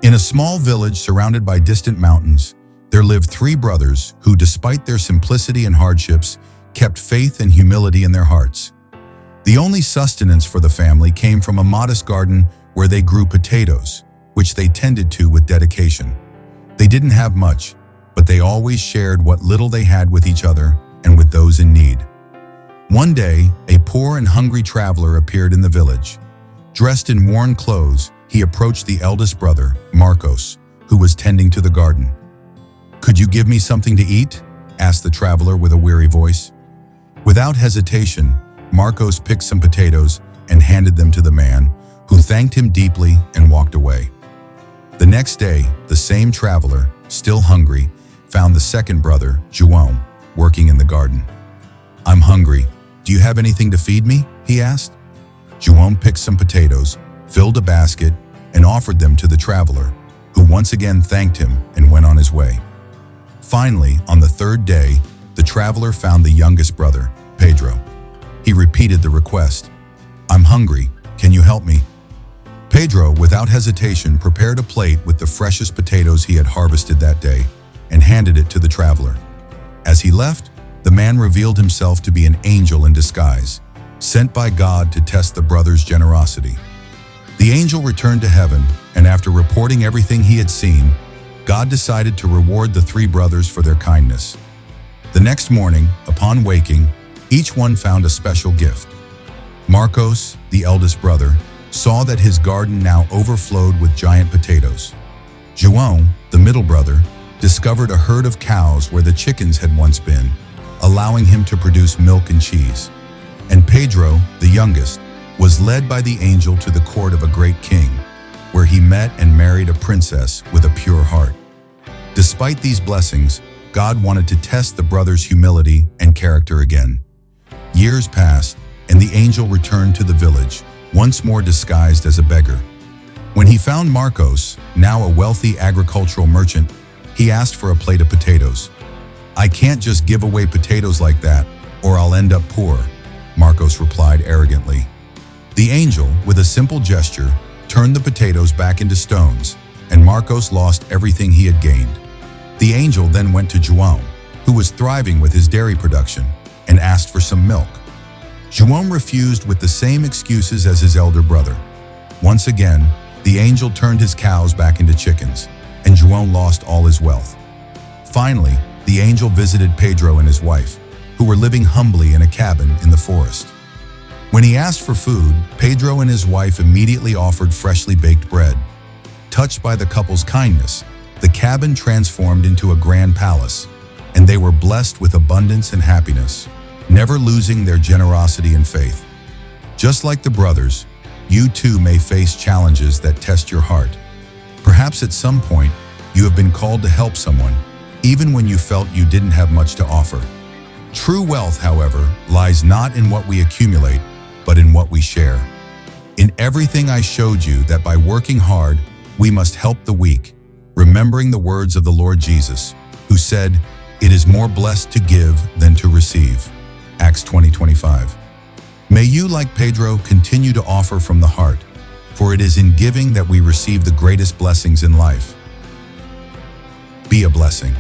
In a small village surrounded by distant mountains, there lived three brothers who, despite their simplicity and hardships, kept faith and humility in their hearts. The only sustenance for the family came from a modest garden where they grew potatoes, which they tended to with dedication. They didn't have much, but they always shared what little they had with each other and with those in need. One day, a poor and hungry traveler appeared in the village. Dressed in worn clothes, he approached the eldest brother, Marcos, who was tending to the garden. "Could you give me something to eat?" asked the traveler with a weary voice. Without hesitation, Marcos picked some potatoes and handed them to the man, who thanked him deeply and walked away. The next day, the same traveler, still hungry, found the second brother, João, working in the garden. "I'm hungry. Do you have anything to feed me?" he asked. João picked some potatoes, filled a basket, and offered them to the traveler, who once again thanked him and went on his way. Finally, on the third day, the traveler found the youngest brother, Pedro. He repeated the request. "I'm hungry. Can you help me?" Pedro, without hesitation, prepared a plate with the freshest potatoes he had harvested that day and handed it to the traveler. As he left, the man revealed himself to be an angel in disguise, sent by God to test the brothers' generosity. The angel returned to heaven, and after reporting everything he had seen, God decided to reward the three brothers for their kindness. The next morning, upon waking, each one found a special gift. Marcos, the eldest brother, saw that his garden now overflowed with giant potatoes. João, the middle brother, discovered a herd of cows where the chickens had once been, allowing him to produce milk and cheese. And Pedro, the youngest, was led by the angel to the court of a great king, where he met and married a princess with a pure heart. Despite these blessings, God wanted to test the brothers' humility and character again. Years passed, and the angel returned to the village, once more disguised as a beggar. When he found Marcos, now a wealthy agricultural merchant, he asked for a plate of potatoes. "I can't just give away potatoes like that, or I'll end up poor," Marcos replied arrogantly. The angel, with a simple gesture, turned the potatoes back into stones, and Marcos lost everything he had gained. The angel then went to João, who was thriving with his dairy production, and asked for some milk. João refused with the same excuses as his elder brother. Once again, the angel turned his cows back into chickens, and João lost all his wealth. Finally, the angel visited Pedro and his wife, who were living humbly in a cabin in the forest. When he asked for food, Pedro and his wife immediately offered freshly baked bread. Touched by the couple's kindness, the cabin transformed into a grand palace, and they were blessed with abundance and happiness, never losing their generosity and faith. Just like the brothers, you too may face challenges that test your heart. Perhaps at some point, you have been called to help someone, even when you felt you didn't have much to offer. True wealth, however, lies not in what we accumulate, but in what we share. In everything I showed you that by working hard, we must help the weak, remembering the words of the Lord Jesus, who said, "It is more blessed to give than to receive." Acts 20:25. May you, like Pedro, continue to offer from the heart, for it is in giving that we receive the greatest blessings in life. Be a blessing.